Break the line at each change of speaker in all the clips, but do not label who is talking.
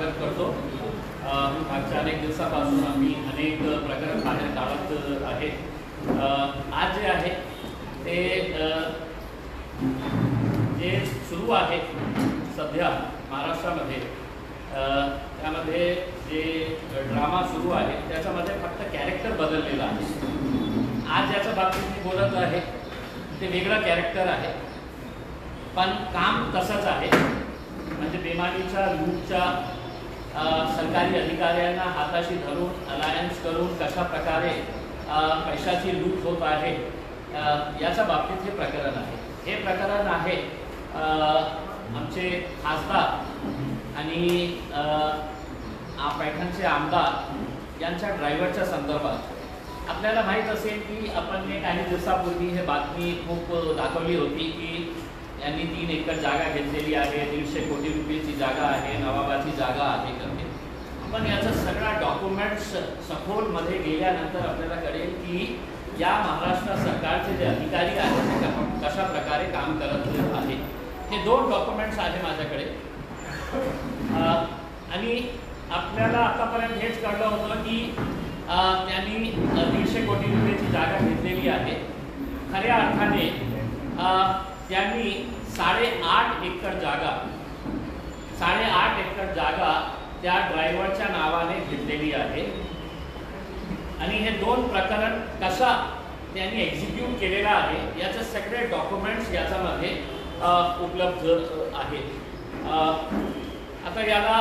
स्वागत करतो। मागच्या अनेक दिवसापासून आम्ही अनेक प्रकरण बाहेर काढत आहे। आज जे आहे ते जे सुरू आहे सध्या महाराष्ट्रामध्ये, त्यामध्ये जे ड्रामा सुरू आहे त्याच्यामध्ये फक्त कॅरेक्टर बदललेला आहे। आज ज्याच्या बाबतीत मी बोलत आहे ते वेगळं कॅरेक्टर आहे, पण काम तसंच आहे। म्हणजे बेमानीच्या लूटच्या सरकारी अधिकाऱ्यांना हाताशी धरून अलायन्स करून कशा प्रकारे पैशाची लूट होत आहे याच्या बाबतीत हे प्रकरण आहे। हे प्रकरण आहे आमचे खासदार आणि पैठणचे आमदार यांच्या ड्रायव्हरच्या संदर्भात। आपल्याला माहीत असेल की आपण काही दिवसापूर्वी हे बातमी खूप दाखवली होती की यांनी 3 एकर जागा घेतलेली आहे, 150 कोटी रुपयाची जागा आहे, नवाबाची जागा आहे करते। पण याचा सगळा डॉक्युमेंट्स सखोलमध्ये गेल्यानंतर आपल्याला कळेल की या महाराष्ट्र सरकारचे जे अधिकारी आहेत ते कशा प्रकारे काम करत आहे। हे 2 डॉक्युमेंट्स आहे माझ्याकडे आणि आपल्याला आतापर्यंत हेच कळलं होतं की त्यांनी 150 कोटी रुपयाची जागा घेतलेली आहे। खऱ्या अर्थाने त्यांनी 8.5 एकर जागा त्या ड्रायव्हरच्या नावाने घेतलेली आहे आणि हे 2 प्रकरण कसा त्यांनी एक्झिक्यूट केलेला आहे याचे सगळे डॉक्युमेंट्स याच्यामध्ये उपलब्ध आहेत। आता याला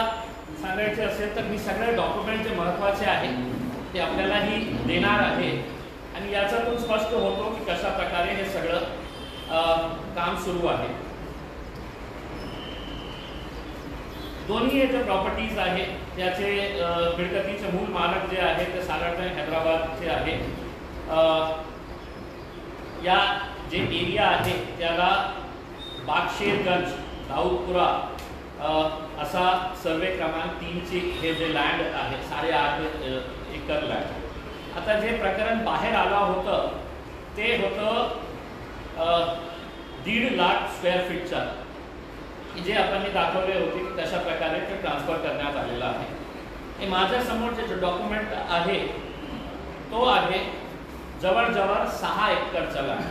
सांगायचे असेल तर मी सगळे डॉक्युमेंट जे महत्त्वाचे आहेत ते आपल्यालाही देणार आहे आणि याच्यातून स्पष्ट होतो की कशा प्रकारे हे सगळं काम सुरू आहे। दोन्ही जे प्रॉपर्टीज आहेत त्याचे मिळकतीचे मूळ मालक जे आहे ते साधारणतः हैदराबादचे आहे। या जे एरिया आहे त्याला बागशेरगंज दाऊदपुरा असा सर्वे क्रमांक 3ची हे जे लँड आहे 8.5 एकर लँड। आता जे प्रकरण बाहेर आलं होतं ते होतं 1.5 लाख स्क्वेअर फीटचा, जे आपण दाखवले होते की कशा प्रकारे ते ट्रान्सफर करण्यात आलेलं आहे। हे माझ्या समोरचे जे डॉक्युमेंट आहे तो आहे जवळजवळ 6 एकरचा लँड।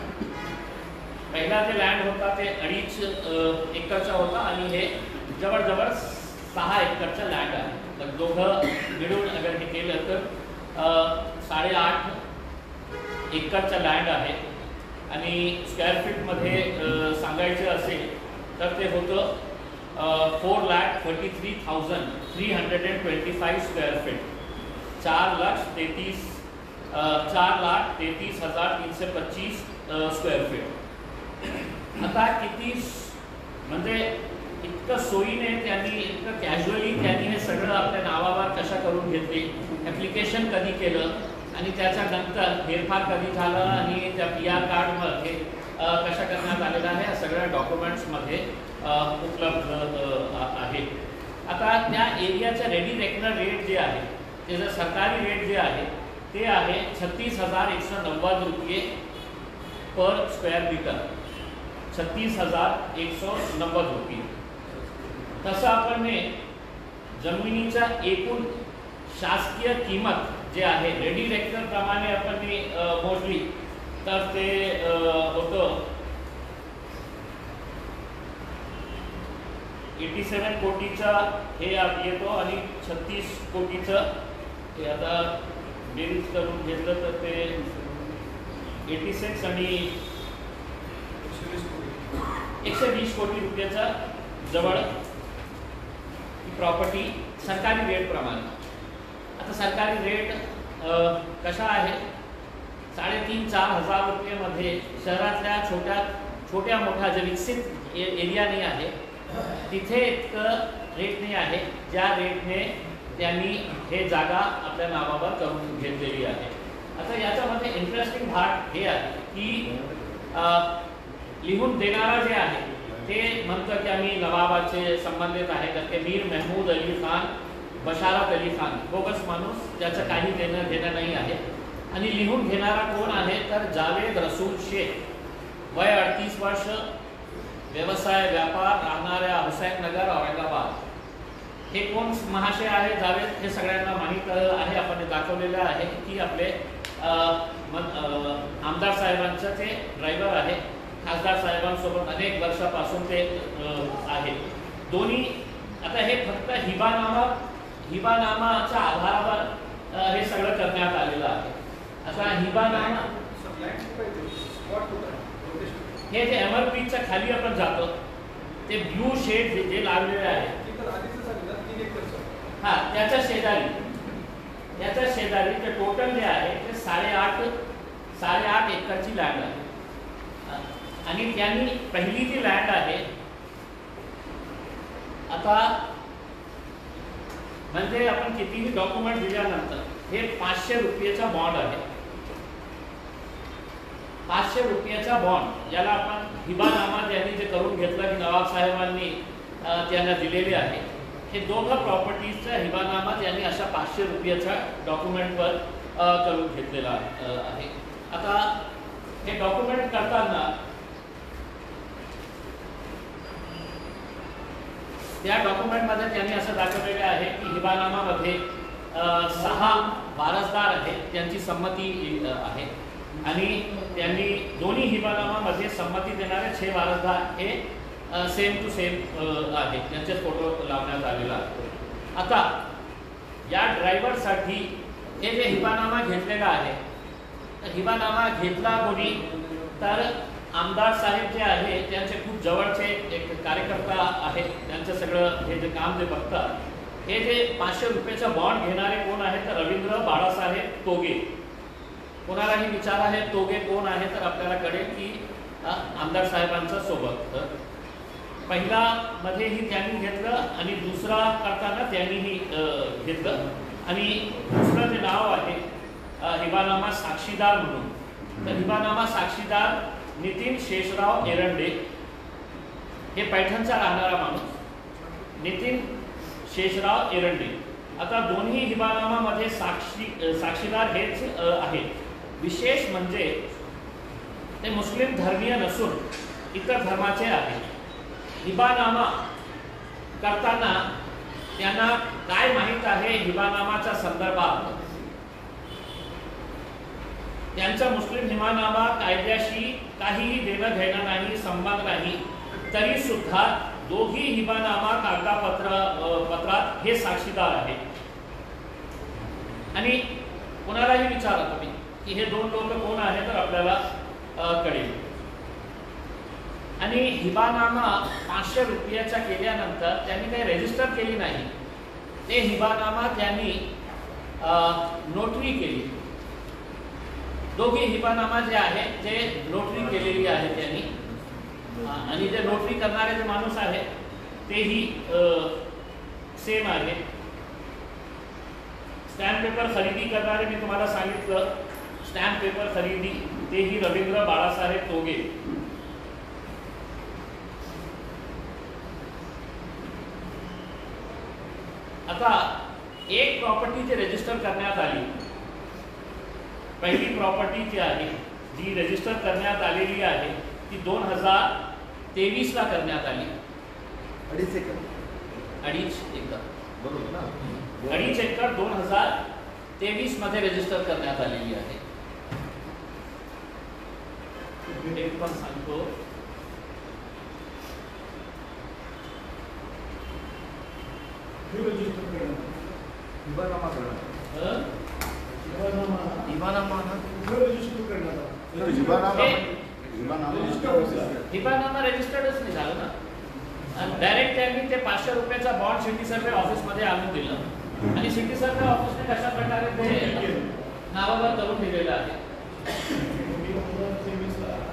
पहिला जे लँड होता ते 2.5 एकरचा होता आणि हे जवळजवळ 6 एकरचा लँड आहे। तर दोघं मिळून अगर हे केलं तर 8.5 एकरचा लँड आहे आणि स्क्वेअर फीटमध्ये सांगायचे असेल तर ते होतं 4,33,325 स्क्वेअर फीट, 4,33,325 स्क्वेअर फीट। आता किती म्हणजे इतकं सोयीने त्यांनी इतकं कॅज्युअली त्यांनी हे सगळं आपल्या नावावर कशा करून घेतले, ॲप्लिकेशन कधी केलं आणि त्याच्यानंतर फेरफार कधी झालं आणि त्या PR कार्डमध्ये कशा करण्यात आलेला आहे या सगळ्या डॉक्युमेंट्समध्ये उपलब्ध आहे। आता त्या एरियाचं रेडी रेकनर रेट जे आहे त्याचं सरकारी रेट जे आहे ते आहे 36,190 रुपये पर स्क्वेअर मीटर, 36,190 रुपये। तसं आपण जमिनीचा एकूण शासकीय किंमत जे आहे रेडी रेकनर प्रमाणे आपण मोजली तर ते होतं 87 कोटीचा हे येतो आणि 36 कोटीचं हे आता बेरीज करून घेतलं तर ते 86 आणि 120 कोटी रुपयाचा जवळ प्रॉपर्टी सरकारी रेट प्रमाणे। आता सरकारी रेट कशा आहे 3,500-4 हजार रुपयेमध्ये शहरातल्या छोट्या मोठ्या जे विकसित एरिया नाही आहे तिथे इतकं रेट नाही आहे ज्या रेटने त्यांनी हे जागा आपल्या नावावर करून घेतलेली आहे। आता याच्यामध्ये इंटरेस्टिंग भाग हे आहे की लिहून देणारा जे आहे ते म्हणतं की आम्ही नवाबाचे संबंधित आहे तर ते मीर महमूद अली खान, बशारत अली खान, बोगस माणूस, ज्याचं काही देणं घेणं नाही आहे। आणि लिहून घेणारा कोण आहे तर जावेद रसूल शेख, वय 38 वर्ष, व्यवसाय व्यापार, राहणाऱ्या हुसैननगर औरंगाबाद। हे कोण महाशय आहे जावेद हे सगळ्यांना माहीत आहे, आपण हे दाखवलेलं आहे की आपले आमदार साहेबांचं ते ड्रायव्हर आहे, खासदार साहेबांसोबत अनेक वर्षापासून ते आहे दोन्ही. आता हे फक्त हिबानामाच्या आधारावर हे सगळं करण्यात आलेलं आहे. आता हिबानामा हे जे MRPच्या खाली आपण जातो ते ब्लू शेड जे लागलेले आहे हा त्याच्या शेजारी ते टोटल जे आहे ते 8.5 एकरची लँड आहे. आणि त्यांनी पहिली जी लँड आहे आता म्हणजे आपण कितीही डॉक्युमेंट दिल्यानंतर हे 500 रुपयाचा बॉन्ड आहे. 500 रुपयाचा बॉन्ड याला आपण हिबानामा त्यांनी जे करून घेतलं की नवाब साहेबांनी त्यांना दिलेले आहे. हे दोघं प्रॉपर्टीजचा हिबानामा त्यांनी अशा 500 रुपयाच्या डॉक्युमेंटवर करून घेतलेला आहे. आता हे डॉक्युमेंट करताना त्या डॉक्युमेंटमध्ये त्यांनी असं दाखवलेलं आहे की हिबानामामध्ये 6 वारसदार आहेत, त्यांची संमती आहे आणि त्यांनी दोन्ही हिबानामामध्ये संमती देणारे 6 वारसदार हे सेम टू सेम आहेत, त्यांचे फोटो लावण्यात आलेला आहे. आता या ड्रायव्हरसाठी हे जे हिबानामा घेतलेला आहे, हिबानामा घेतला कोणी तर आमदार साहेब जे आहे त्यांचे खूप जवळचे एक कार्यकर्ता आहेत, त्यांचं सगळं हे जे काम जे बघतात. हे जे 500 रुपयाचा बॉन्ड घेणारे कोण आहे तर रवींद्र बाळासाहेब तोगे. कोणालाही विचार आहे तोगे कोण आहे तर आपल्याला कळेल की आमदार साहेबांच्या सोबत पहिला मध्येही त्यांनी घेतलं आणि दुसरा करताना त्यांनीही घेतलं. आणि दुसरं जे नाव आहे हिबानामा साक्षीदार म्हणून, तर हिबानामा साक्षीदार नितीन शेषराव एरंडे, हे पैठणचा राहणारा माणूस नितीन शेषराव एरंडे. आता दोन्ही हिबानामामध्ये साक्षीदार हेच आहेत. विशेष म्हणजे ते मुस्लिम धर्मीय नसून इतर धर्माचे आहेत. हिबानामा करताना त्यांना काय माहीत आहे हिबानामाच्या संदर्भात, त्यांचा मुस्लिम हिबानामा कायद्याशी काहीही देणं घेणं नाही, संबंध नाही, तरी सुद्धा दोघी हिबानामा कागदपत्रात हे साक्षीदार आहेत. आणि कोणालाही विचारा तुम्ही की हे दोन लोक कोण आहेत तर आपल्याला कळेल. आणि हिबानामा 500 रुपयाचा केल्यानंतर त्यांनी काही रजिस्टर केली नाही, ते हिबानामा त्यांनी नोटरी केली. दोघी हिबानामा जे आहे ते नोटरी केलेली आहे त्यांनी. आणि जे नोटरी करणारे जे माणूस आहे तेही सेम आहे. स्टॅम्प पेपर खरेदी करणारे मी तुम्हाला सांगितलं, स्टॅम्प पेपर खरेदी तेही रवींद्र बाळासाहेब तोगे. आता एक प्रॉपर्टी जी रजिस्टर करण्यात आली, पहिली प्रॉपर्टी जी आहे जी रजिस्टर करण्यात आलेली आहे ती 2023 ला करण्यात आली.
2.5 एकर बरोबर ना,
2.5 एकर 2023 मध्ये रजिस्टर करण्यात आलेली आहे. एक पण सांगतो,
हिबानामा
हिबानामा रजिस्टर्डच नाही झालं ना. डायरेक्ट त्यांनी ते 500 रुपयाचा बॉन्ड सिटी सर्वे ऑफिसमध्ये आणून दिलं आणि सिटी सर्वे ऑफिसने कशा प्रकारे ते नावावर करून दिलेलं आहे.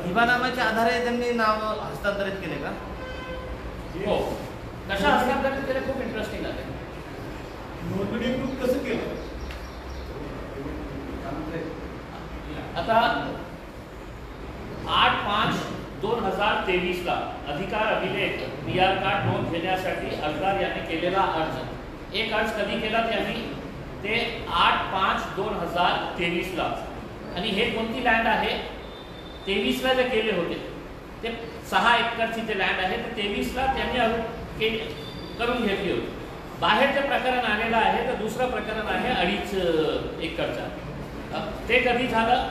हिबानामाच्या आधारे त्यांनी नाव हस्तांतरित केले का?
हो, कशा हस्तांतरित केले खूप इंटरेस्टिंग आहे.
नोंदणीकृत कसं केलं?
आता 8/5/2023 ला अधिकार अभिलेख PR कार्ड नोंद घेण्यासाठी अर्जदार यांनी केलेला अर्ज. एक अर्ज कधी केला त्यांनी ते 8/5/2023 ला. आणि हे कोणती लँड आहे 23 ला जे केले होते ते 6 एकरची जे लँड आहे ते 23 ला त्यांनी करून घेतली होती. बाहेर जे प्रकरण आलेलं आहे तर दुसरं प्रकरण आहे 2.5 एकरचं. ते कधी झालं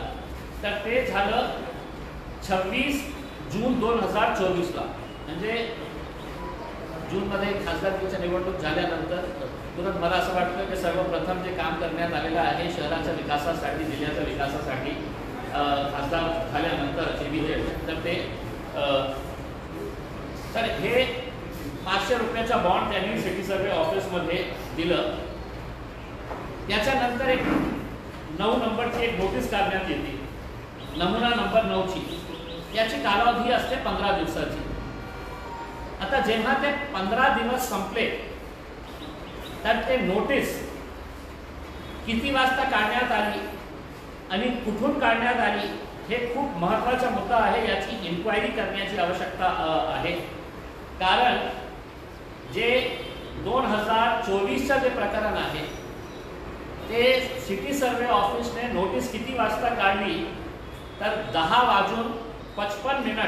तर ते झालं 26 जून 2024ला. म्हणजे जूनमध्ये खासदारकीच्या निवडणूक झाल्यानंतर तुरंत मला असं वाटतं की सर्वप्रथम जे काम करण्यात आलेलं आहे शहराच्या विकासासाठी, जिल्ह्याच्या विकासासाठी खासदार झाल्यानंतर तर ते तर हे 500 रुपयाचा बॉन्ड त्यांनी सिटी सर्वे ऑफिसमध्ये दिलं. त्याच्यानंतर एक 9 नंबरची एक नोटीस काढण्यात येते, नमुना नंबर 9ची. याची कालावधी असते 15 दिवसाची. आता जेव्हा ते 15 दिवस संपले तर ते नोटीस किती वाजता काढण्यात आली आणि कुठून काढण्यात आली हे खूप महत्त्वाचा मुद्दा आहे. याची इन्क्वायरी करण्याची आवश्यकता आहे. कारण जे 2024चं जे प्रकरण आहे ते सिटी सर्वे ऑफिसने नोटीस किती वाजता काढली तर 10:55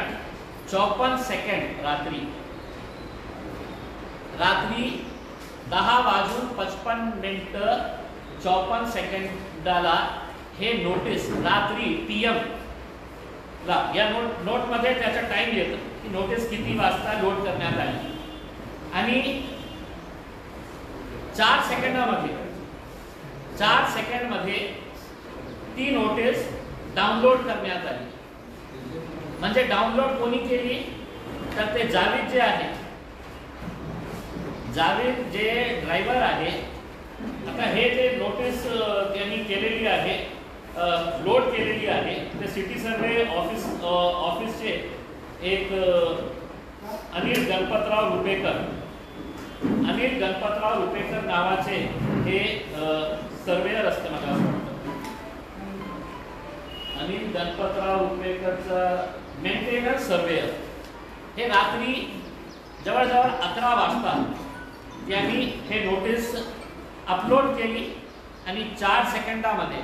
रात्री 10:55 हे नोटीस रात्री PM ला या नोटमध्ये त्याचा टाइम येतो की नोटीस किती वाजता लोड करण्यात आली आणि 4 सेकंडमध्ये ती नोटीस डाउनलोड करण्यात आली. म्हणजे डाउनलोड कोणी केली तर ते जावेद जे आहे, जावेद जे ड्रायव्हर आहे. आता हे जे नोटीस त्यांनी केलेली आहे, लोड केलेली आहे, ते सिटी सर्वे ऑफिसचे एक अनिल गणपतराव रुपेकर नावाचे हे सर्वेयर असते. मला असं वाटतं अनिल गणपतराव रुपेकरचा मेंटेनन्स सर्वेयर हे रात्री जवळजवळ 11 वाजता त्यांनी हे नोटीस अपलोड केली आणि 4 सेकंदामध्ये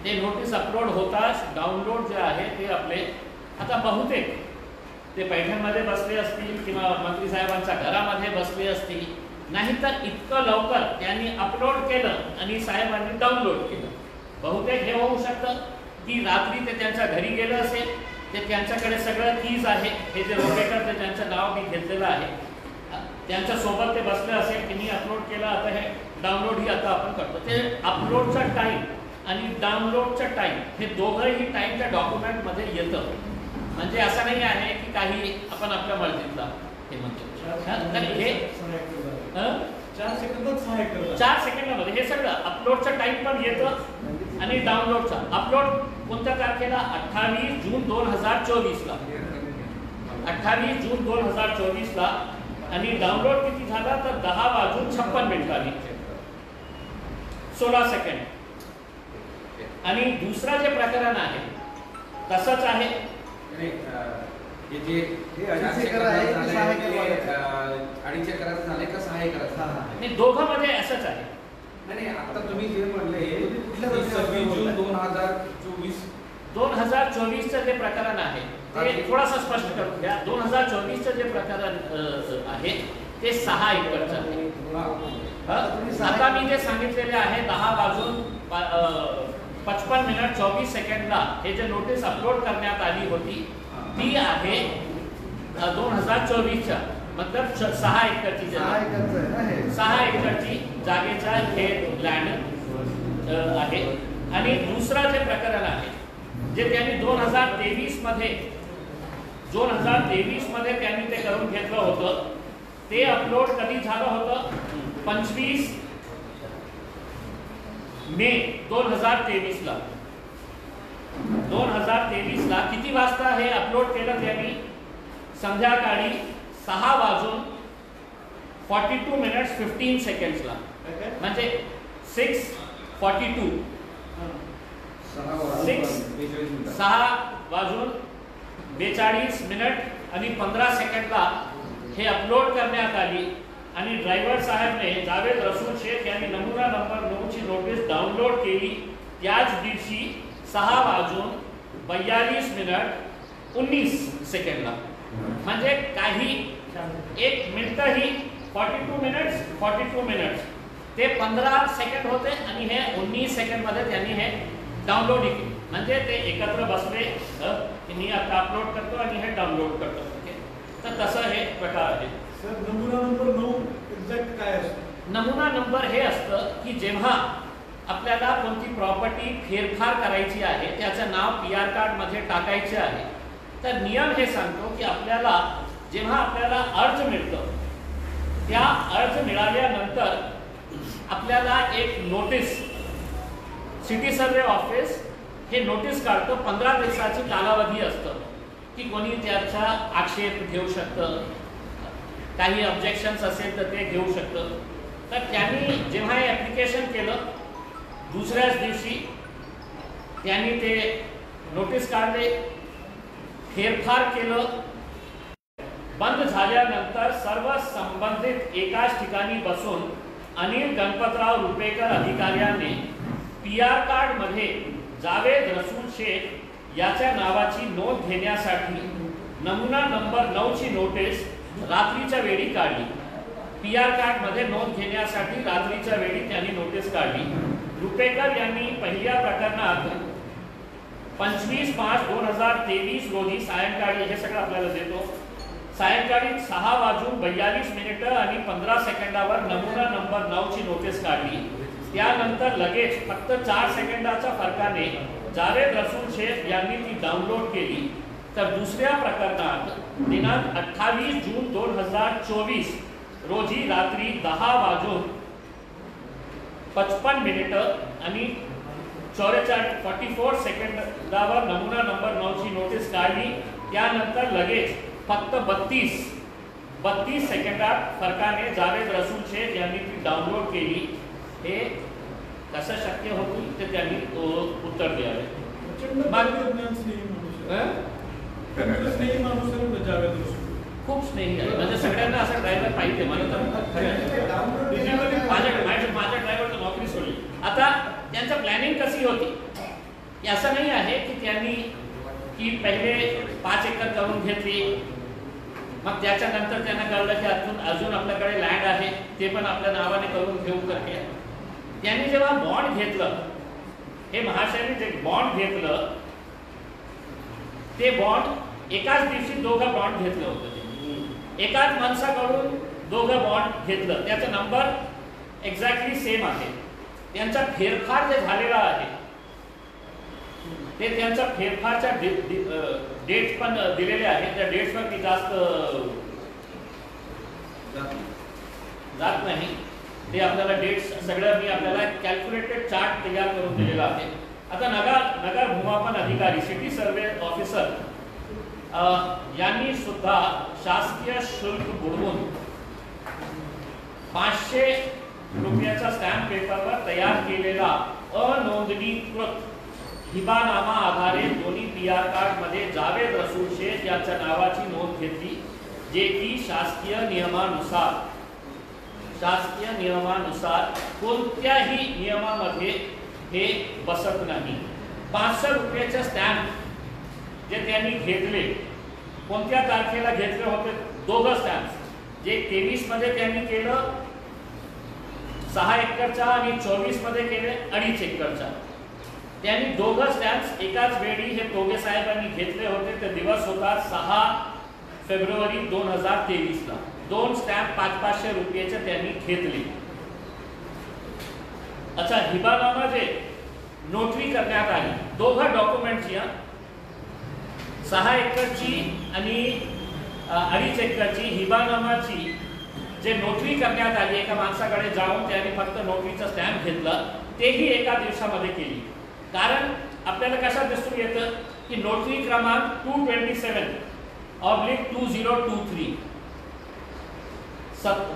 ते नोटीस अपलोड होताच डाउनलोड जे आहे ते आपले. आता बहुतेक ते पैठणमध्ये बसले असतील किंवा मंत्री साहेबांच्या घरामध्ये बसले असतील, नाहीतर इतकं लवकर त्यांनी अपलोड केलं आणि साहेबांनी डाउनलोड केलं. बहुतेक हे होऊ शकतं की रात्री ते त्यांच्या घरी गेलं असेल, ते त्यांच्याकडे सगळं कीज आहे. हे जे रोपेकर ते त्यांचं नाव मी घेतलेलं आहे, त्यांच्या सोबत ते बसले असेल की मी अपलोड केलं, आता हे डाउनलोड ही आता आपण करतो. ते अपलोडचा टाईम आणि डाउनलोडचा टाईम हे दोघंही टाईमच्या डॉक्युमेंटमध्ये येतं. म्हणजे असं नाही आहे की काही आपण आपल्या मर्जीतला हे म्हणतो. हे 4 सेकंदामध्ये हे सगळं अपलोडचं टाईम पण येतं आणि डाउनलोडचा. अपलोड कोणत्या तारखेला? 28 जून 2024ला. 28 जून 2024ला. आणि डाउनलोड किती झाला तर 10:56 16 सेकंड. आणि दुसरा जे प्रकरण आहे तसंच आहे. नाही, दोघं मध्ये असंच आहे.
नाही, आता तुम्ही जे म्हणले 26 जून
2024चं जे प्रकरण आहे ते थोडंसं स्पष्ट करून द्या. 2024चं जे प्रकरण आहे ते 6 एकरचं आहे. आता मी जे सांगितलेले आहे 10:55 हे जे नोटीस अपलोड करण्यात आली होती ती आहे 2024च्या. मतलब 6 एकरची 6 एकरची जागेचा हे लँड आहे. आणि दुसरा जे प्रकरण आहे जे त्यांनी 2023 मध्ये त्यांनी ते करून घेतलं होतं, ते अपलोड कधी झालं होतं? 25 मे 2023ला. 2023ला किती वाजता हे अपलोड केलं त्यांनी? संध्याकाळी 6:42 म्हणजे 6:42 आणि 15 सेकंडला हे अपलोड करण्यात आली. आणि ड्रायव्हर साहेबने जावेद रसूल शेख यांनी नमुना नंबर 9ची नोटीस डाउनलोड केली त्याच दिवशी 6:42:19 म्हणजे काही 1 मिनिटही 42 मिनिट्स ते 15 सेकंड होते आणि हे 19 सेकंड मध्ये त्यांनी हे डाउनलोड केले. म्हणजे ते एकत्र बसले की मी आता अपलोड करतो आणि हे डाउनलोड करतो. ओके, तर तसं हे प्रकार आहे.
सर नमुना नंबर 9 एक्झॅक्ट काय असतो?
नमुना नंबर हे असतं की जेव्हा आपल्याला कोणती प्रॉपर्टी फेरफार करायची आहे, त्याचं नाव PR कार्ड मध्ये टाकायचे आहे, तर नियम हे सांगतो की आपल्याला जेव्हा आपल्याला अर्ज मिळतं, त्या अर्ज मिळाल्यानंतर आपल्याला एक नोटीस सिटी सर्वे ऑफिस हे नोटीस काढतो. 15 दिवसाची कालावधी असतं की कोणी त्याचा आक्षेप घेऊ शकतं, काही ऑब्जेक्शन्स असेल तर ते घेऊ शकतं. तर त्यांनी जेव्हा हे ॲप्लिकेशन केलं, दुसऱ्याच दिवशी त्यांनी ते नोटीस काढले, फेरफार केलं. बंद झाल्यानंतर सर्व संबंधित एकाच ठिकाणी बसून अनिल गणपतराव रुपेकर अधिकाऱ्याने PR कार्ड मध्ये जावेद रसूल शेख याच्या नावाची नोंद घेण्यासाठी नमुना नंबर 9 ची नोटीस रात्रीच्या वेळी काढली. PR कार्ड मध्ये नोंद घेण्यासाठी रात्रीच्या वेळी त्यांनी नोटीस काढली. रुपेकर यांनी पहिल्या प्रकरणात 25/5/2023 रोजी सायंकाळी, हे सगळं आपल्याला देतो, सायंकाळी 6:42 आणि 15 सेकंदावर नमुना नंबर 9 ची नोटीस काढली. त्यानंतर लगेच फक्त 4 सेकंदाच्या फरकाने जावेद रसूल शेख यांनी ती डाउनलोड केली. तर दुसऱ्या प्रकरणात दिनांक 28 जून 2024 रोजी रात्री 10:55 आणि 44 सेकंदावर नमुना नंबर 9 ची नोटीस काढली. त्यानंतर लगेच फक्त 32 सेकंदात फरकाने जावेद रसूल शेख यांनी ती डाउनलोड केली. हे कसं शक्य होतं ते त्यांनी उत्तर द्यावे. खूप स्नेही आहे, म्हणजे सगळ्यांना असा ड्रायव्हर पाहिजे. मला तर माझ्या ड्रायव्हरची नोकरी सोडली. आता त्यांचं प्लॅनिंग कशी होती, असं नाही आहे की त्यांनी की पहिले 5 एकर करून घेतली, मग त्याच्यानंतर त्यांना कळलं की अजून आपल्याकडे लँड आहे, ते पण आपल्या नावाने करून घेऊ करते. त्यांनी जेव्हा बॉन्ड घेतलं, हे महाशयांनी जे बॉन्ड घेतलं, ते बॉन्ड एकाच दिवशी दोघं बॉन्ड घेतलं होतं. एकाच माणसाकडून दोघं बॉन्ड घेतलं, त्याचा नंबर एक्झॅक्टली सेम आहे. त्यांचा फेरफार जे झालेला आहे ते त्यांचा फेरफारच्या डेट्स पण दिलेले आहेत. त्या डेट्सवर मी जास्त जात नाही. ते आपल्याला डेट्स सगळं मी आपल्याला कॅल्क्युलेटेड चार्ट तयार करून दिलेला आहे. आता नगर भूमापन अधिकारी सिटी सर्वे ऑफिसर यांनी सुद्धा शासकीय शुल्क बुडवून 500 रुपयाचा स्टॅम्प पेपरवर तयार केलेला अनोंदणीकृत हिबानामा आधारे दोन्ही PR कार्ड मध्ये जावेद रसूल शेख यांच्या नावाची नोंद घेतली, जे की शासकीय नियमानुसार कोणत्याही नियमामध्ये हे बसत नाही. 500 रुपयाचे स्टॅम्प जे त्यांनी घेतले, कोणत्या तारखेला घेतले होते? दोघं स्टॅम्प, जे 23 मध्ये त्यांनी केलं 6 एकरचा आणि 24 मध्ये केले 2.5 एकरचा. त्यांनी दोघं स्टॅम्प्स एकाच वेळी हे तोगे साहेबांनी घेतले होते. ते दिवस होता 6 फेब्रुवारी 2023 ला. 2 स्टॅम्प 500 रुपयाचे त्यांनी घेतले. अच्छा, हिबानामा जे नोटरी करण्यात आली, दोघं डॉक्युमेंटची, 6 एकरची आणि 2.5 एकरची हिबानामाची जे नोटरी करण्यात आली, एका माणसाकडे जाऊन त्यांनी फक्त नोटरीचा स्टॅम्प घेतला, तेही एका दिवसामध्ये केली. कारण आपल्याला कशात दिसून येतं की नोटरी क्रमांक 227/2023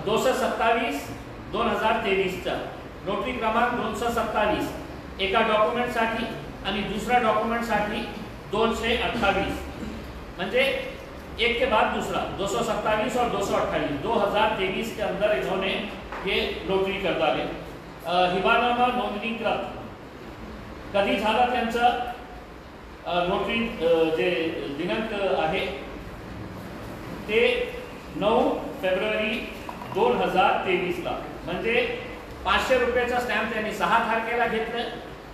227/2023 चा नोटरी क्रमांक 227 एका डॉक्युमेंटसाठी आणि दुसऱ्या डॉक्युमेंटसाठी 228, म्हणजे एक के बाद दूसरा 227 और 228 2023 के अंदर इन्होंने ये नोटरी कर डाले. हिबानामा नोंदणीकृत कधी झाला त्यांचं नोटरी जे दिनांक आहे ते 9 फेब्रुवारी 2023ला, म्हणजे 500 रुपयाचा स्टॅम्प त्यांनी 6 तारखेला घेतलं.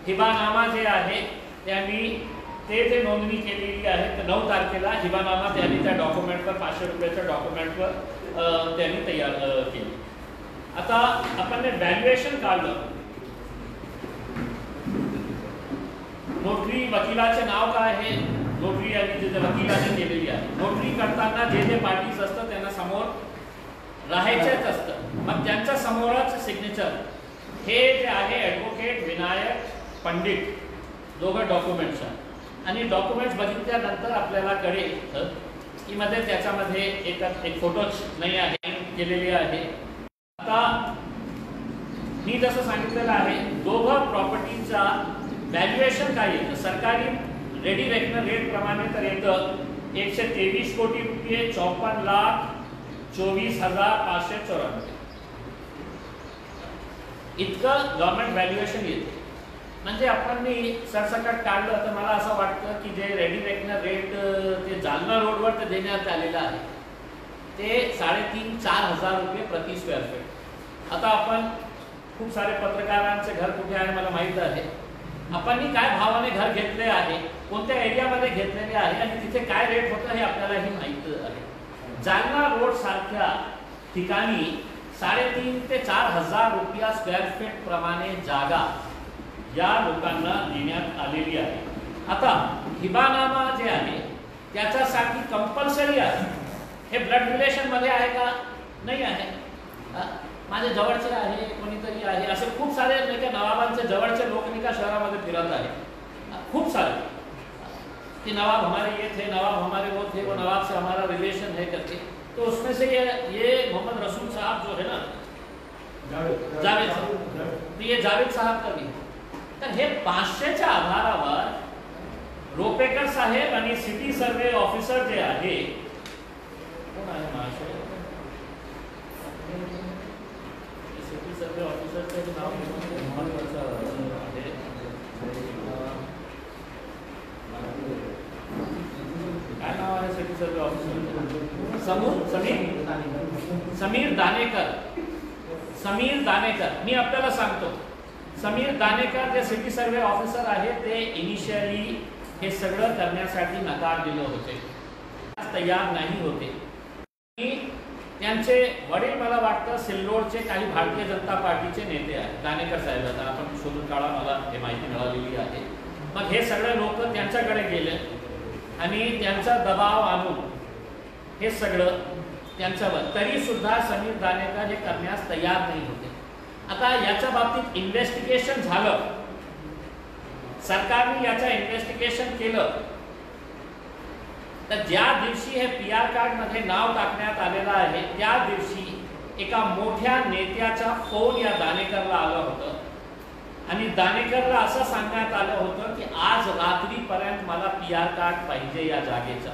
हिबानामा जे आहे त्यांनी ते जे नोंदणी केलेली आहे तर 9 तारखेला हिबानामा त्यांनी त्या डॉक्युमेंटवर 500 रुपयाच्या डॉक्युमेंटवर त्यांनी तयार केली. आता आपण व्हॅल्युएशन काढलं. नोटरी वकिलाचे नाव काय आहे, नोटरी आणि जे वकिलाने केलेली आहे. नोटरी करताना जे जे पार्टीज असतं त्यांना समोर राहायचेच असतं, मग त्यांच्या समोरच सिग्नेचर. हे जे आहे ॲडव्होकेट विनायक पंडित, दोघं डॉक्युमेंट्स आहेत. आणि डॉक्युमेंट्स बघितल्यानंतर आपल्याला कळेल की मध्ये त्याच्यामध्ये एक फोटोच नाही आहे केलेली आहे. आता मी जसं सांगितलेलं आहे दोघं प्रॉपर्टीचा व्हॅल्युएशन काय येतं. सरकारी रेडी रेकनर रेट प्रमाणे तर येतं 123 कोटी रुपये 54,24,594 इतकं गव्हर्नमेंट व्हॅल्युएशन येते. म्हणजे आपण मी सरसकट काढलं तर मला असं वाटतं की जे रेडी रेकनर रेट ते जालना रोडवर तर देण्यात आलेलं आहे ते 3,500-4 हजार रुपये प्रति स्क्वेअर फीट. आता आपण खूप सारे पत्रकारांचे घर कुठे आहे मला माहीत आहे. आपण काय भावाने घर घेतले आहे, कोणत्या एरियामध्ये घेतलेले आहे आणि तिथे काय रेट होतं हे आपल्यालाही माहीत आहे. जालना रोड सारख्या ठिकाणी 3,500 ते 4 हजार रुपया स्क्वेअर फीट प्रमाणे जागा या लोकांना देण्यात आलेली आहे. आता हिबानामा जे आहे त्याच्यासाठी कंपल्सरी आहे. हे ब्लड रिलेशन मध्ये आहे का, नाही आहे. माझे जवळचे आहे कोणीतरी आहे, असे खूप सारे नाही का नवाबांचे जवळचे लोक नाही का शहरामध्ये फिरत आहे खूप सारे. कि नवाब हमारे ये थे, नवाब हमारे वो थे, वो नवाब से हमारा रिलेशन है करके. तो उसमें से ये मोहम्मद रसूल साहब जो है ना, जावेद साहब, तो ये जावेद साहब का भी. तर हे 500च्या आधारावर रोपेकर साहेब आणि सिटी सर्वे ऑफिसर जे आहे, कोण आहे महाशय सिटी सर्वे ऑफिसरचे नाव महत्वाचं आहे. काय नाव आहे city survey officer? Sameer Danekar. Sameer Danekar. मी आपल्याला सांगतो, समीर दानेकर जे सिटी सर्वे ऑफिसर आहे ते इनिशियली हे सगळं करण्यासाठी नकार दिले होते, तयार नाही होते. त्यांचे वडील मला वाटतं सिल्लोडचे काही भारतीय जनता पार्टीचे नेते आहेत. दानेकर साहेब, आता आपण शोधून काढा, मला हे माहिती मिळालेली आहे. मग हे सगळे लोक त्यांच्याकडे गेले आणि त्यांचा दबाव आणून हे सगळं त्यांच्यावर, तरी सुद्धा समीर दानेकर हे करण्यास तयार नाही होते. आता याच्या बाबतीत इन्व्हेस्टिगेशन झालं, सरकारने याचं इन्व्हेस्टिगेशन केलं. तर ज्या दिवशी हे PR कार्ड मध्ये नाव टाकण्यात आलेलं आहे त्या दिवशी एका मोठ्या नेत्याचा फोन या दानेकरला आला होता आणि दानेकरला असं सांगण्यात आलं होतं की आज रात्रीपर्यंत मला PR कार्ड पाहिजे या जागेचा.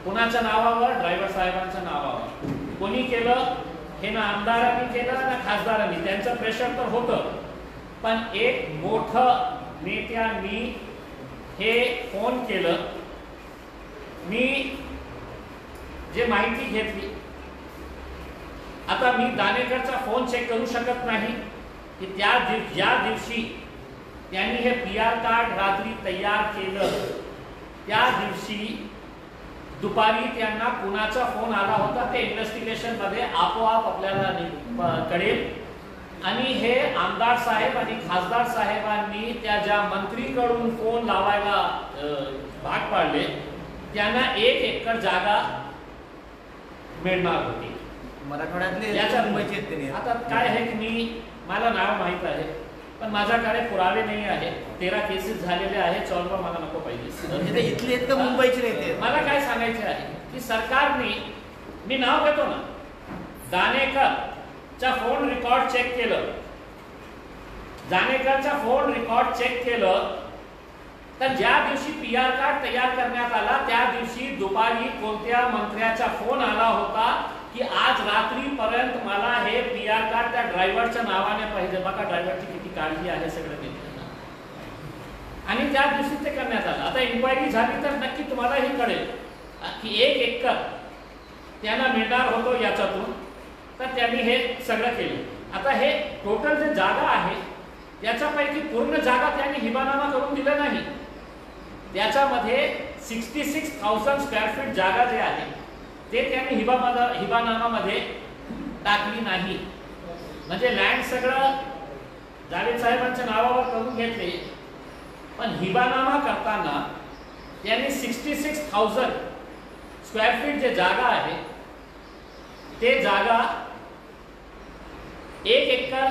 कुणाच्या नावावर? ड्रायव्हर साहेबांच्या नावावर. कोणी केलं हे? ना आमदारांनी केलं ना खासदारांनी. त्यांचं प्रेशर तर होतं, पण एक मोठं नेत्यांनी हे फोन केलं. मी जे माहिती घेतली, आता मी दानेकरचा फोन चेक करू शकत नाही की ज्या दिवशी त्यांनी हे PR कार्ड रात्री तयार केलं त्या दिवशी दुपारी त्यांना कुणाचा फोन आला होता ते इन्व्हेस्टिगेशन मध्ये आपोआप आपल्याला कळेल. आणि हे आमदार साहेब आणि खासदार साहेबांनी त्या ज्या मंत्रीकडून फोन लावायला भाग पाडले त्यांना 1 एकर जागा मिळणार होती
मराठवाड्यातले
याच्या
मुंबईचे.
आता काय आहे की मला नाव माहित आहे पण माझ्याकडे पुरावे नाही आहे. 13 केसेस झालेले आहे, 14 मला नको पाहिजे.
इथले आहेत का मुंबईचे नेते?
मला काय सांगायचे आहे की सरकारने, मी नाव घेतो ना, दानेकरचा फोन रेकॉर्ड चेक केलं. दानेकरचा फोन रेकॉर्ड चेक केलं तर ज्या दिवशी PR कार्ड तयार करण्यात आला त्या दिवशी दुपारी कोणत्या मंत्र्याचा फोन आला होता की आज रात्रीपर्यंत मला हे PR कार्ड त्या ड्रायव्हरच्या नावाने पाहिजे. बघा ड्रायव्हरची किती काळजी आहे सगळं घेतलं. आणि त्या दिवशी ते करण्यात आलं. आता इन्क्वायरी झाली तर नक्की तुम्हालाही कळेल की 1 एकर त्यांना मिळणार होतो याच्यातून. तर त्यांनी हे सगळं केलं। आता हे टोटल जे जागा आहे त्याच्यापैकी पूर्ण जागा त्यांनी हिबानामा करून दिलं नाही, त्याच्यामध्ये 66,000 स्क्वेअर फीट जागा जे आहे ते त्यांनी हिबानामामध्ये टाकली नाही। म्हणजे लँड सगळं जावेद साहेबांच्या नावावर करून घेतले, पण हिबानामा करताना त्यांनी 66,000 स्क्वेअर फीट जे जागा आहे ते जागा 1 एकर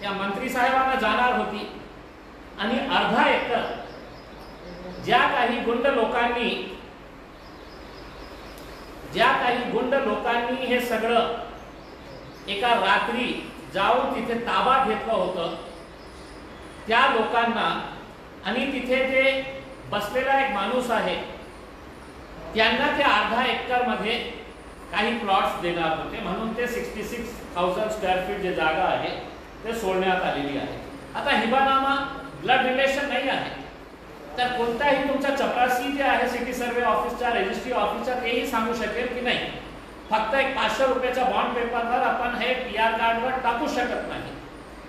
त्या मंत्री साहेबांना जाणार होती आणि अर्धा एकर ज्या काही गुंड लोकांनी हे सगळं एका रात्री जाऊन तिथे ताबा घेतलं होतं त्या लोकांना, आणि तिथे जे बसलेला एक माणूस आहे त्यांना त्या अर्धा एकर मध्ये काही प्लॉट्स देणार होते, म्हणून ते 66,000 स्क्वेअर फीट जे जागा आहे ते सोडण्यात आलेली आहे। आता हिबानामा ब्लड रिलेशन नाही आहे, तर कोणताही तुमचा चपरासी जे आहे सिटी सर्वे ऑफिसच्या रजिस्ट्री ऑफिसच्या तेही सांगू शकेल की नाही, फक्त एक 500 रुपयाच्या बॉन्ड पेपरवर आपण हे PR कार्डवर टाकू शकत नाही,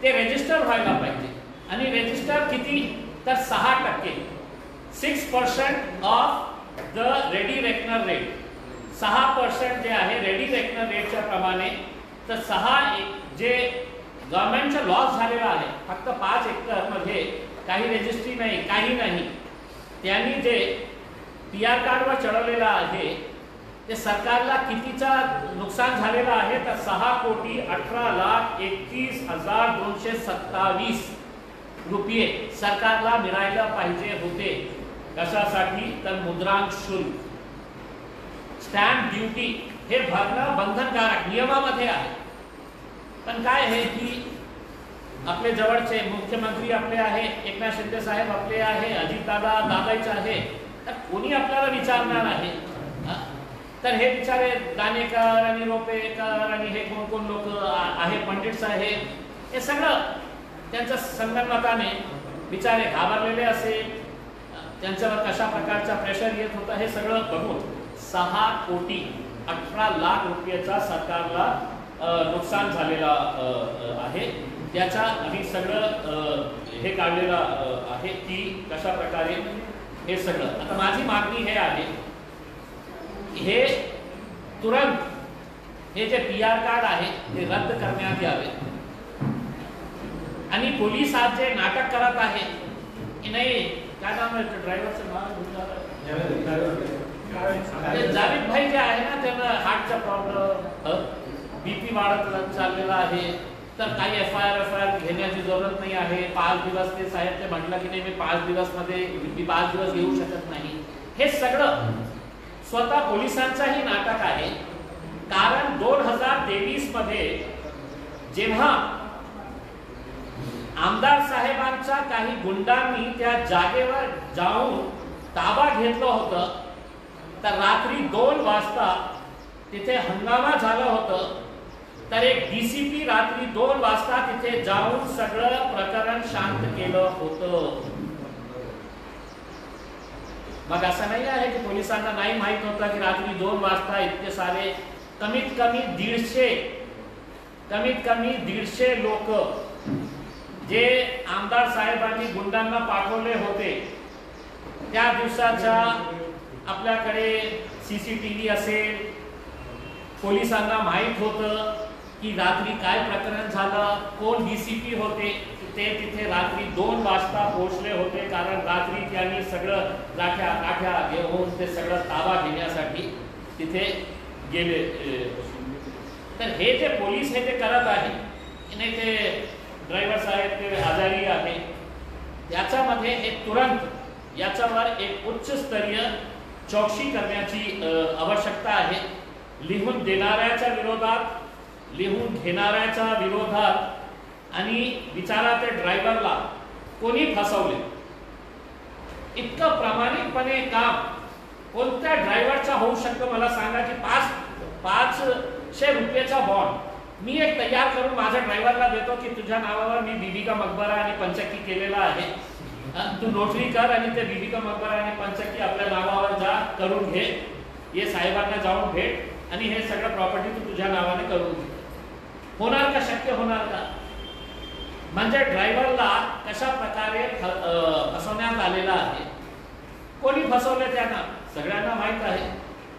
ते रजिस्टर व्हायला पाहिजे। आणि रजिस्टर किती, तर 6%, 6% of the ready reckoner rate, 6% जे आहे रेडी रेकनर रेटच्या प्रमाणे, तर 6 जे गव्हर्नमेंटचा लॉस झालेला आहे, फक्त 5 एकर मध्ये काही रजिस्ट्री नाही, काही नाही, त्यांनी जे PR कार्डवर चढवलेलं आहे ते सरकारला कितीचा नुकसान झालेलं आहे, तर 6,18,31,227 रुपये सरकारला मिळायला पाहिजे होते। कशासाठी, तर मुद्रांक शुल्क, स्टॅम्प ड्युटी हे भरणं बंधनकारक नियमामध्ये आहे। पण काय आहे की आपले जवळचे मुख्यमंत्री आपले आहे, एकनाथ शिंदे साहेब आपले आहे, अजितदादा दादाईचे आहे, तर कोणी आपल्याला विचारणार आहे? तर हे बिचारे दानेकर आणि रोपेकर आणि हे कोण कोण लोक आहे, पंडित आहे, हे सगळं त्यांच्या संगणमताने बिचारे घाबरलेले असेल, त्यांच्यावर कशा प्रकारचा प्रेशर येत होता हे सगळं बघून 6,18,00,000 रुपयाचा सरकारला नुकसान झालेला आहे। त्याचा आम्ही सगळं हे काढलेलं आहे की कशा प्रकारे हे सगळं। आता माझी मागणी हे आहे, हे तुरंत हे जे PR कार्ड आहे ते रद्द करण्यात यावे, आणि पोलीस आज जे नाटक करत आहे की नाही, काय नाव आहे ड्रायव्हरचं नाव, जावेद भाई जे आहे ना, त्यांना हार्टचा प्रॉब्लेम, BP वाढत चाललेला आहे, तर काही FIR घेण्याची जरूरत नाही आहे। 5 दिवस ते साहेब ते म्हटलं की नाही मी 5 दिवस मध्ये मी 5 दिवस घेऊ शकत नाही, हे सगळं स्वतः पोलिसांचाही नाटक आहे। कारण 2023 मध्ये जेव्हा आमदार साहेबांच्या काही गुंडांनी त्या जागेवर जाऊन ताबा घेतलं होतं, तर रात्री 2 वाजता तिथे हंगामा झाला होतं, तर एक DCP रात्री 2 वाजता तिथे जाऊन सगळं प्रकरण शांत केलं होतं। मग असं नाही आहे की पोलिसांना नाही माहित होतं की रात्री 2 वाजता इतके सारे कमीत कमी 150 लोक जे आमदार साहेबांनी गुंडांना पाठवले होते, त्या दिवसाच्या आपल्याकडे CCTV असेल, पोलिसांना माहित होतं की रात्री काय प्रकरण झालं, कोण DCP होते, ते तिथे रात्री 2 वाजता पोहोचले होते, कारण रात्री त्यांनी सगळं लाठ्या घेऊन ते सगळं ताबा घेण्यासाठी तिथे गेले। तर हे जे पोलीस हे ते करत आहे की नाही, ते ड्रायव्हर साहेब ते आजारी आहे, याच्यामध्ये एक तुरंत याच्यावर एक उच्च स्तरीय चौकशी करण्याची आवश्यकता आहे। लिहून देणाऱ्याच्या विरोधात, लिहून घेणाऱ्याच्या विरोधात, आणि विचारा ते ड्रायव्हरला कोणी फसवले, इतकं प्रामाणिकपणे काम कोणत्या ड्रायव्हरचा होऊ शकतो मला सांगा की 500 रुपयाचा बॉन्ड मी एक तयार करून माझ्या ड्रायव्हरला देतो की तुझ्या नावावर मी बीबी का मकबरा आणि पंचक्की केलेला आहे, तू नोटरी कर आणि ते बीबी का मकबरा आणि पंचक्की आपल्या नावावर जा करून घे, ये साहेबांना जाऊन भेट आणि हे सगळं प्रॉपर्टी तू तुझ्या नावाने करून घे। होणार का? शक्य होणार का? म्हणजे ड्रायव्हरला कशा प्रकारे फसवण्यात आलेला आहे. कोणी फसवलं त्यांना सगळ्यांना माहीत आहे.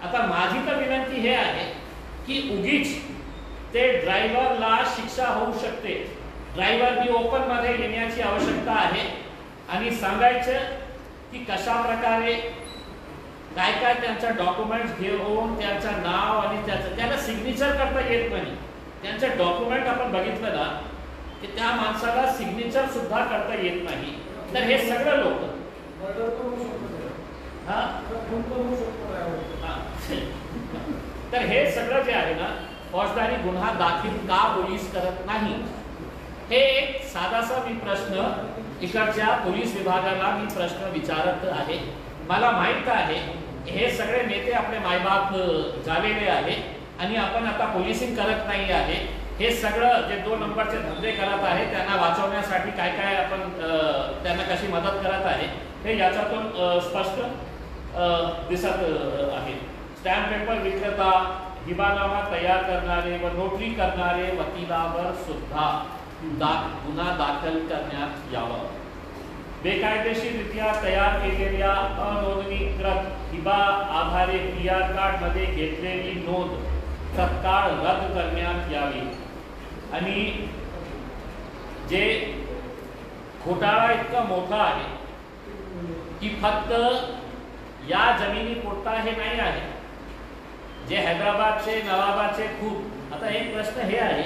आता माझी तर विनंती हे आहे की उगीच ते ड्रायव्हरला शिक्षा होऊ शकते. ड्रायव्हरनी ओपनमध्ये येण्याची आवश्यकता आहे आणि सांगायचं की कशा प्रकारे काय काय त्यांचा डॉक्युमेंट्स घेऊन त्यांचं नाव आणि त्याला सिग्नेचर करता येत नाही. त्यांचं डॉक्युमेंट आपण बघितलं ना की त्या माणसाला सिग्नेचर सुद्धा करता येत नाही. तर हे सगळं लोक तर हे सगळं जे आहे ना फौजदारी गुन्हा दाखल का पोलीस करत नाही, हे एक साधासा मी प्रश्न इकडच्या पोलीस विभागाला मी प्रश्न विचारत आहे. मला माहित आहे हे सगळे नेते आपले मायबाप झालेले आहे आणि आपण आता पोलिसिंग करत नाही आहे. हे सगळं जे 2 नंबरचे धंदे करत आहे त्यांना वाचवण्यासाठी काय काय आपण त्यांना कशी मदत करत आहे हे याच्यातून स्पष्ट दिसत आहे. स्टॅम्प पेपर विक्रेता, हिबानामा तयार करणारे व नोटरी करणारे वकिलावर सुद्धा गुन्हा दाखल करण्यात यावा. बेकायदेशीररित्या तयार केलेल्या अनोंदणीकृत हिबा आधारे PR कार्डमध्ये घेतलेली नोंद तत्काळ रद्द करण्यात यावी आणि जे घोटाळा इतका मोठा आहे की फक्त या जमिनी पुरता हे नाही आहे. जे हैदराबादचे नवाबाचे खूप आता एक प्रश्न हे आहे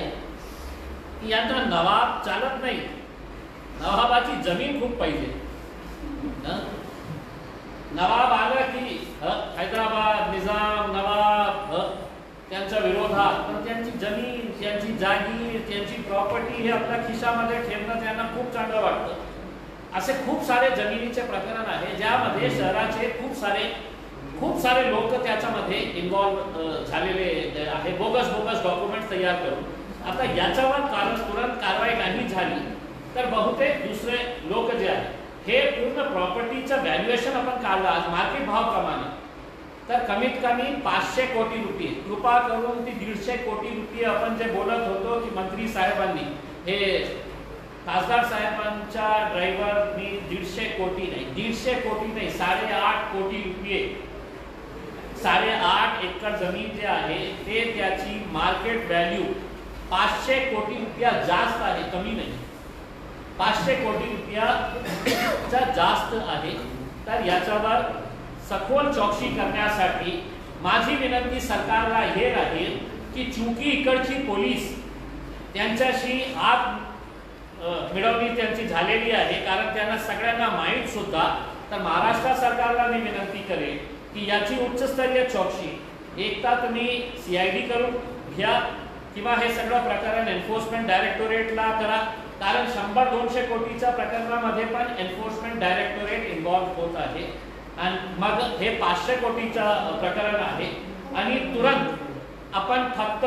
की यांना नवाब चालत नाही. नवाबाची जमीन खूप पाहिजे. नवाब आलं की हैदराबाद निजाम नवाब त्यांच्या विरोधात पण त्यांची जमीन, त्यांची जागीर, त्यांची प्रॉपर्टी हे आपल्या खिशामध्ये ठेवणं त्यांना खूप चांगलं वाटतं. असे खूप सारे जमिनीचे प्रकरण आहे ज्यामध्ये शहराचे खूप सारे लोक त्याच्यामध्ये इन्व्हॉल्व झालेले आहे. बोगस डॉक्युमेंट तयार करून. आता याच्यावर तुरंत कारवाई नाही झाली तर बहुतेक दुसरे लोक जे आहेत हे पूर्ण प्रॉपर्टीचं व्हॅल्युएशन आपण काढलं आज मार्केट भाव प्रमाणे तर कमीत कमी 500 कोटी रुपये, कृपा करून ती 150 कोटी रुपये आपण जे बोलत होतो की मंत्री साहेबांनी हे खासदार साहेबांच्या ड्रायव्हरनी 150 कोटी नाही 8.5 कोटी रुपये 8.5 एकर जमीन जे आहे ते त्याची मार्केट व्हॅल्यू 500 कोटी रुपया जास्त आहे, कमी नाही. 500 कोटी रुपयाचा जास्त आहे. तर याच्यावर सखोल चौकशी करण्यासाठी माझी विनंती सरकारला हे राहील की चुकी इकडची पोलीस त्यांच्याशी हात मिळवणी त्यांची झालेली आहे कारण त्यांना सगळ्यांना माहीत सुद्धा. तर महाराष्ट्र सरकारला मी विनंती करेन की याची उच्चस्तरीय चौकशी एकदा तुम्ही CID करून घ्या किंवा हे सगळं प्रकरण एन्फोर्समेंट डायरेक्टोरेटला करा कारण 100-200 कोटीच्या प्रकरणामध्ये पण एन्फोर्समेंट डायरेक्टोरेट इन्व्हॉल्व होत आहे आणि मग हे 500 कोटीचं प्रकरण आहे आणि तुरंत आपण फक्त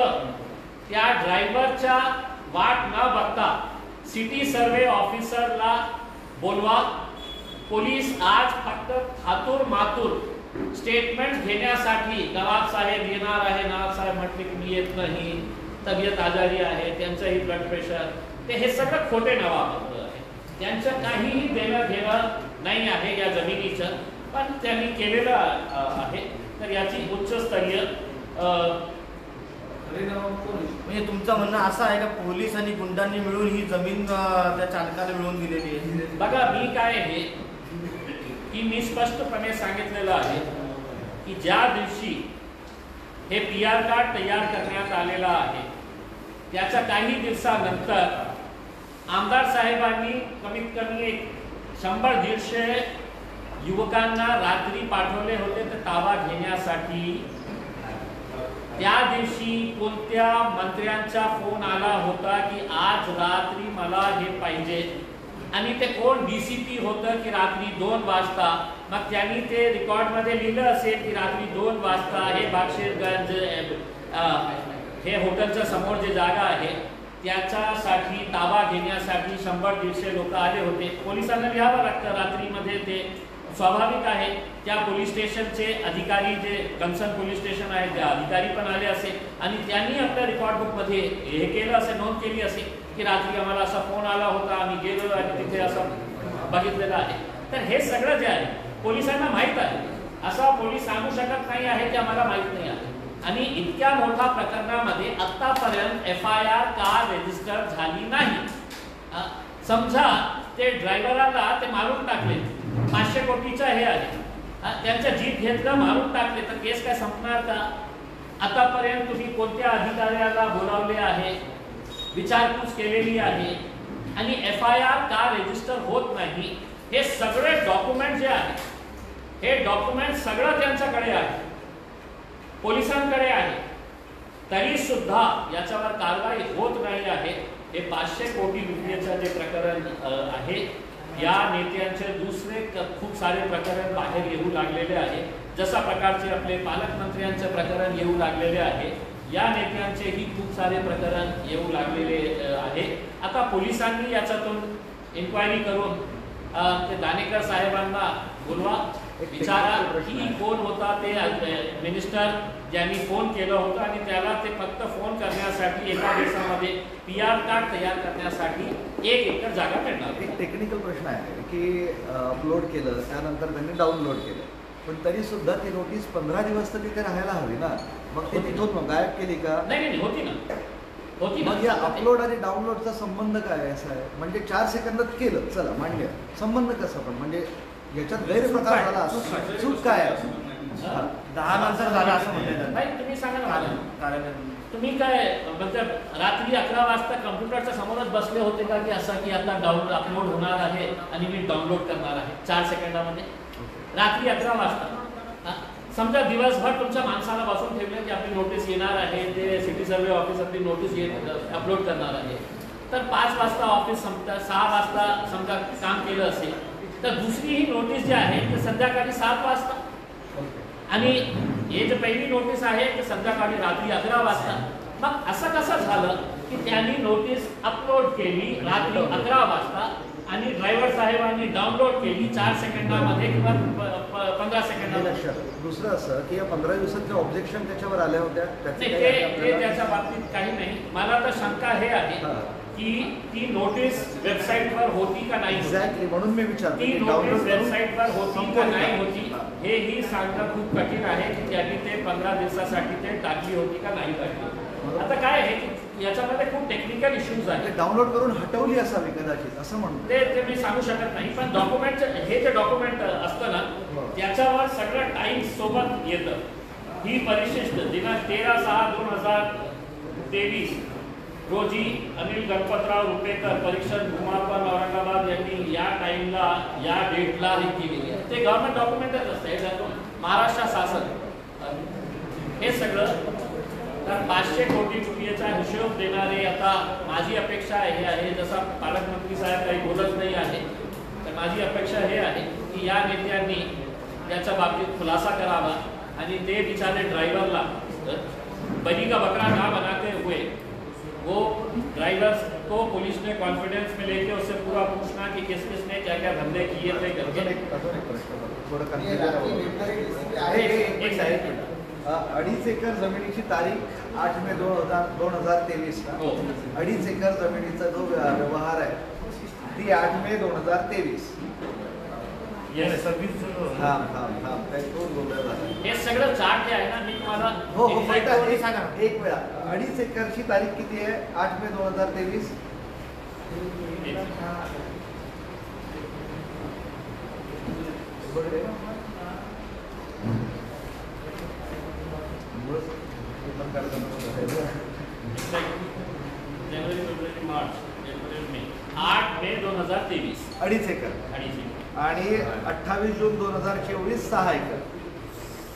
त्या ड्रायव्हरच्या वाट न बघता सिटी सर्वे ऑफिसरला बोलवा. पोलीस आज फक्त थातूर मातूर स्टेटमेंट घेण्यासाठी नवाब साहेब येणार आहे, नवाब साहेब म्हटले की मी येत नाही, तब्येत आजारी आहे, त्यांचंही ब्लड प्रेशर, ते हे सगळं खोटे नवाब आहे. त्यांचं काहीही देणं घेणं नाही आहे या जमिनीचं पण त्यांनी केलेलं आहे. तर याची उच्चस्तरीय
म्हणजे तुमचं म्हणणं असं आहे का पोलीस आणि गुंडांनी मिळून ही जमीन त्या चालकाला मिळवून दिलेली आहे?
बघा मी काय आहे की मी स्पष्टपणे सांगितलेलं आहे की ज्या दिवशी हे PR कार्ड तयार करण्यात आलेला आहे त्याच्या काही दिवसानंतर आमदार साहेबांनी कमीत कमी 100-150 युवकांना रात्री पाठवले होते तर ताबा घेण्यासाठी. त्या दिवशी कोणत्या मंत्र्यांचा फोन आला होता की आज रात्री मला हे पाहिजे आणि ते कोण DCP होतं की रात्री 2 वाजता. मग त्यांनी ते रेकॉर्डमध्ये लिहिलं असेल की रात्री 2 वाजता हे बागशेरगंज हे हॉटेलच्या समोर जे जागा आहे त्याच्यासाठी ताबा घेण्यासाठी 100-150 लोक आले होते. पोलिसांना लिहावं लागतं रात्रीमध्ये ते स्वाभाविक आहे त्या पोलीस स्टेशनचे अधिकारी जे कन्सर्न पोलीस स्टेशन आहे त्या अधिकारी पण आले असेल आणि त्यांनी आपल्या रेकॉर्ड बुकमध्ये हे केलं असेल, नोंद केली असेल की रात्री आम्हाला असा फोन आला होता, आम्ही गेलो आणि तिथे असं बघितलेलं आहे. तर हे सगळं जे आहे पोलिसांना माहीत आहे. असा पोलीस सांगू शकत नाही आहे की आम्हाला माहीत नाही आहे. आणि इतक्या मोठ्या प्रकरणामध्ये आतापर्यंत FIR का रजिस्टर झाली नाही. समजा ते ड्रायव्हराला ते मारून टाकले, 500 कोटीचं हे आहे, त्यांचं जीप घेतलं मारून टाकले, तर केस काय संपणार का? आतापर्यंत तुम्ही कोणत्या अधिकाऱ्याला बोलावले आहे, विचारपूस केलेली आहे आणि FIR का रजिस्टर होत नाही, हे सगळे डॉक्युमेंट जे आहे हे डॉक्युमेंट सगळं त्यांच्याकडे आहे, पोलिसांकडे आहे, तरी सुद्धा याच्यावर कारवाई होत नाही आहे. हे 500 कोटी रुपयाचं जे प्रकरण आहे, या नेत्यांचे दुसरे खूप सारे प्रकरण बाहेर येऊ लागलेले आहे. जशा प्रकारचे आपले पालकमंत्र्यांचे प्रकरण येऊ लागलेले आहे, या नेत्यांचेही खूप सारे प्रकरण येऊ लागलेले आहे. आता पोलिसांनी याच्यातून इन्क्वायरी करून ते दानेकर साहेबांना बोलवा, विचारा की कोण होता ते मिनिस्टर ज्यांनी फोन केलं होतं आणि त्याला ते फक्त फोन करण्यासाठी एका दिवसामध्ये PR कार्ड तयार करण्यासाठी 1 एकर जागा मिळणार.
एक टेक्निकल प्रश्न आहे की अपलोड केलं त्यानंतर त्यांनी डाउनलोड केलं, पण तरी सुद्धा ती नोटीस 15 दिवस तर तिथे राहायला हवी ना. मग ते तिथून गायब केली का?
नाही, होती ना, होती ना.
मग या अपलोड आणि डाउनलोडचा संबंध काय असा आहे? म्हणजे 4 सेकंदात केलं, चला मांडलं, संबंध कसा? पण म्हणजे याच्यात गैरप्रकार झाला असं चूक काय आहे?
10 नंतर झालं असं म्हणतात.
नाही, तुम्ही सांगा ना मला, तुम्ही काय म्हणजे रात्री 11 वाजता कम्प्युटरच्या समोरच बसले होते का की असं की आता अपलोड होणार आहे आणि मी डाउनलोड करणार आहे 4 सेकंदामध्ये? रात्री 11 वाजता समजा दिवसभर तुमच्या माणसाला बसून ठेवलं की आपली नोटीस येणार आहे, ते सिटी सर्वे ऑफिस आपली नोटीस अपलोड करणार आहे, तर 5 वाजता ऑफिस संपतं, 6 वाजता समजा काम केलं असेल, तर दुसरी ही नोटीस जी आहे ते संध्याकाळी 7 वाजता आणि हे जे पहिली नोटीस आहे ते संध्याकाळी रात्री 11 वाजता. मग असं कसं झालं की त्यांनी नोटीस अपलोड केली रात्री 11 वाजता आणि ड्रायव्हर साहेबांनी डाउनलोड केली 4 सेकंदामध्ये किंवा 15 सेकंदामध्ये?
दुसरं असं की या 15 दिवसांचे ऑब्जेक्शन त्याच्यावर आल्या होत्या,
ते त्याच्या बाबतीत काही नाही. मला तर शंका हे आहे की ती नोटीस वेबसाईटवर होती का नाही.
एक्झॅक्टली, म्हणून मी विचारतो
ती नोटीस वेबसाईटवर होती का नाही होती हेही सांगणं खूप कठीण आहे की त्यांनी ते 15 दिवसासाठी ते टाकली होती का नाही टाकली. आता काय आहे की याच्यामध्ये खूप टेक्निकल इश्यूज आहेत.
डाउनलोड करून हटवली असावी कदाचित असं म्हणतो.
ते मी सांगू शकत नाही, पण डॉक्युमेंट हे जे डॉक्युमेंट असतं ना त्याच्यावर सगळं टाइम सोबत येतं. ही परिशिष्ट दिनांक 13/6/2023 रोजी अनिल गणपतराव रुपेकर परीक्षण भूमापन औरंगाबाद यांनी या टाइमला या डेटला हे केलेली आहे. ते गव्हर्नमेंट डॉक्युमेंटच असतं, हे त्यातून महाराष्ट्र शासन हे सगळं. तर 500 कोटी रुपयाचा हिशोब देणारे आता माझी अपेक्षा हे आहे, जसा पालकमंत्री साहेब काही बोलत नाही आहे, तर माझी अपेक्षा हे आहे की या नेत्यांनी याच्या बाबतीत खुलासा करावा आणि ते बिचारे ड्रायव्हरला बनी का बकरा ना बनाते हुए वो ड्राइवर्स को पुलिस ने कॉन्फिडेंस में लेके उससे पूरा पूछना कि किस किसने क्या क्या धंधे किए थे करके.
एक 2.5 एकर जमिनीची तारीख 8 मे 2023 ला. 2.5 एकर जमिनीचा जो व्यवहार आहे ती 8 मे 2023.
हे सगळं चार्ट आहे ना, मी तुम्हाला
हो एक वेळा 2.5 एकरची तारीख किती आहे? 8 मे 2023.
जानेवारी, फेब्रुवारी, मार्च, एप्रिल, मे. 8 मे 2023
2.5 एकर. आणि 28 जून 2024 6 एकर.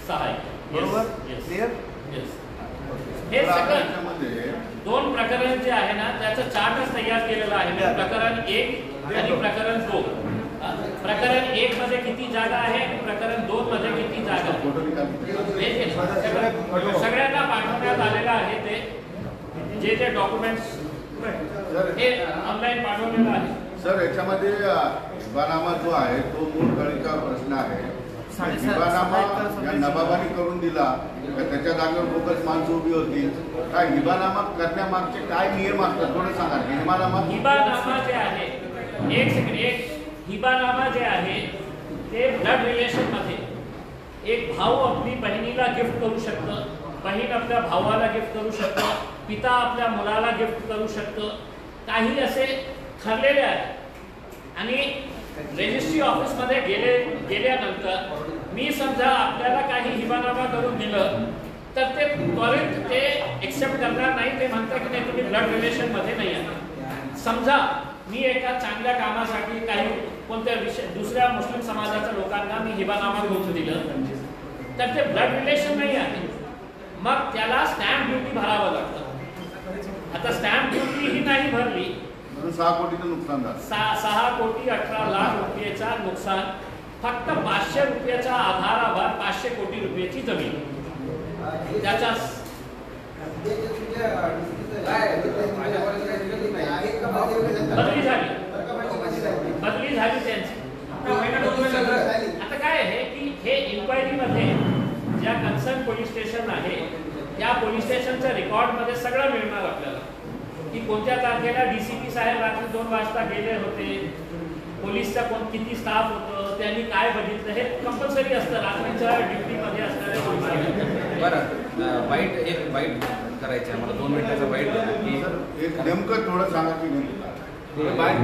6 एकर
बरोबर. क्लिअर.
हे सगळं 2 प्रकरण जे आहे ना त्याचं चार्टच तयार केलेलं आहे. प्रकरण 1 आणि प्रकरण 2. प्रकरण 1 मध्ये किती जागा आहे आणि प्रकरण 2 मध्ये किती जागा आहे सगळ्यांना पाठवण्यात आलेलं आहे. ते जे डॉक्युमेंट्स हे ऑनलाईन पाठवलेलं आहे.
सर याच्यामध्ये हिबानामा जो आहे तो मूळ कळीचा प्रश्न आहे. हिबानामा या नवाबाने करून दिला तर त्याच्या जागेवर बोगस माणसं उभी होती. काय हिबानामा करण्यामागचे काय नियम असतात थोडं सांगा.
हिबानामा जे आहे हिबानामा जे आहे ते ब्लड रिलेशन मध्ये एक भाऊ आपली बहिणीला गिफ्ट करू शकतं, बहीण आपल्या भावाला गिफ्ट करू शकतं, पिता आपल्या मुलाला गिफ्ट करू शकतं, काही असे ठरलेले आहे. आणि रजिस्ट्री ऑफिसमध्ये गेल्यानंतर मी समजा आपल्याला काही हिबानामा करून दिलं तर ते त्वरित ते एक्सेप्ट करणार नाही. ते म्हणतात की नाही तुम्ही ब्लड रिलेशन मध्ये नाही आहे. समजा मी एका चांगल्या कामासाठी काही कोणत्या दुसऱ्या मुस्लिम समाजाच्या लोकांना मी हिबानामा करून दिलं तर ते ब्लड रिलेशन नाही आहे. मग त्याला स्टॅम्प ड्युटी भरावं लागतं. आता स्टॅम्प ड्युटी ही नाही भरली
6 कोटीचं नुकसान झालं.
6,18,00,000 रुपयेचा नुकसान. फक्त 500 रुपयाच्या आधारावर 500 कोटी रुपयाची जमीन त्याच्या बदली झाली त्यांची. आता काय आहे की हे इन्क्वायरीमध्ये ज्या कन्सर्न पोलीस स्टेशन आहे त्या पोलीस स्टेशनच्या रेकॉर्डमध्ये सगळं मिळणार आपल्याला की कोणत्या तारखेला डीसीपी साहेब रात्री 2 वाजता गेले होते, पोलीसचा किती स्टाफ होतं, त्यांनी काय बघितलं, हे कंपल्सरी असतं रात्रीच्या ड्युटीमध्ये असणारे.
बरं एक बाईट करायची आहे मला 2 मिनिटाचा बाईट की
एक नेमकं थोडं सांगा की नेमकं
बाईट